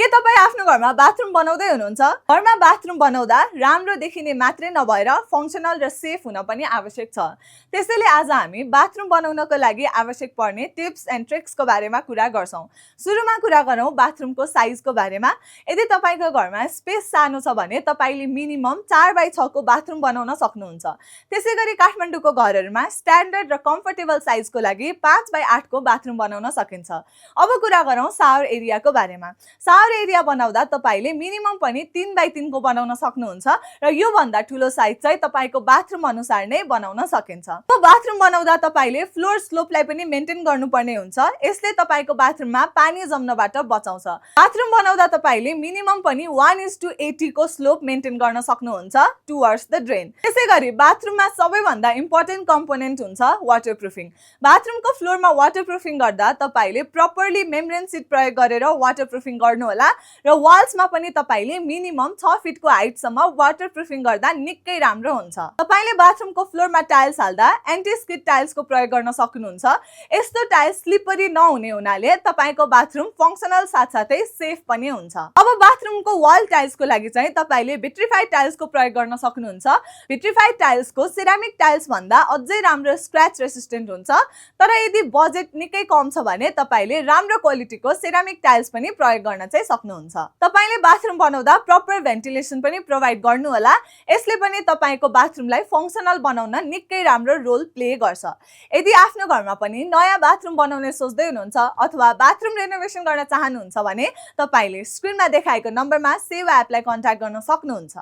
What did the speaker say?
तपाई आफ्नो घरमा बाथरुम बनाउँदै हुनुहुन्छ? घरमा बाथरुम बनाउँदा राम्रो देखिने मात्रै नभएर फंक्सनल र सेफ हुन पनि आवश्यक छ। त्यसैले आज हामी बाथरुम बनाउनको लागि आवश्यक पर्ने टिप्स एन्ड ट्रिक्सको बारेमा कुरा गर्छौं। सुरुमा कुरा गरौँ बाथरुमको साइजको बारेमा। यदि तपाईको घरमा स्पेस सानो छ भने तपाईले मिनिमम 4x6 को बाथरुम बनाउन सक्नुहुन्छ। त्यसैगरी काठमाडौँको घरहरुमा स्ट्यान्डर्ड र कम्फर्टेबल साइजको लागि 5x8 को बाथरुम बनाउन सकिन्छ। अब कुरा गरौँ शावर एरियाको बारेमा। शावर एरिया बनाउँदा तपाईले मिनिमम पनि 3x3 को बनाउन सक्नुहुन्छ र यो भन्दा ठूलो साइज चाहिँ तपाईको बाथरुम अनुसार नै बनाउन सकिन्छ। अब बाथरुम बनाउँदा तपाईले फ्लोर स्लोपलाई पनि मेन्टेन गर्नुपर्ने हुन्छ। यसले तपाईको बाथरुममा पानी जम्नबाट बचाउँछ। बाथरुम बनाउँदा तपाईले मिनिमम पनि 1:80 को स्लोप मेन्टेन गर्न सक्नुहुन्छ टुवर्ड्स द ड्रेन। त्यसैगरी बाथरुममा सबैभन्दा इम्पोर्टेन्ट कम्पोनेन्ट हुन्छ वाटरप्रुफिङ। बाथरुमको फ्लोरमा वाटरप्रुफिङ गर्दा तपाईले प्रपरली मेम्ब्रेन सिट प्रयोग गरेर वाटरप्रुफिङ गर्नु होला र वाल्समा पनि तपाईले मिनिमम 6 फिट को हाइट सम्म वाटरप्रुफिङ गर्दा निकै राम्रो हुन्छ। तपाईले बाथरुमको फ्लोरमा टाइल्स हाल्दा एन्टी स्किड टाइल्सको प्रयोग गर्न सक्नुहुन्छ। यस्तो टाइल्स स्लिपरी नहुने हुनाले तपाईको बाथरुम फंक्सनल साथसाथै सेफ पनि हुन्छ। अब बाथरुमको वाल टाइल्सको लागि चाहिँ तपाईले भिट्रिफाइड टाइल्सको प्रयोग गर्न सक्नुहुन्छ। भिट्रिफाइड टाइल्सको सेरामिक टाइल्स भन्दा अझै राम्रो स्क्रैच रेसिस्टेन्ट हुन्छ। तर यदि बजेट निकै कम छ भने तपाईले राम्रो क्वालिटीको सेरामिक टाइल्स पनि प्रयोग गर्न चाहिँ सक्नुहुन्छ। तपाईले बाथरुम बनाउँदा प्रपर भेन्टिलेसन पनि प्रोवाइड गर्नु होला। यसले पनि तपाईको बाथरुमलाई फंक्सनल बनाउन निकै राम्रो रोल प्ले गर्छ। यदि आफ्नो घरमा पनि नयाँ बाथरुम बनाउने सोच्दै हुनुहुन्छ अथवा बाथरुम रेनोभेसन गर्न चाहनुहुन्छ भने तपाईले स्क्रिनमा देखाएको नम्बरमा सेवा एपलाई कन्ट्याक्ट गर्न सक्नुहुन्छ।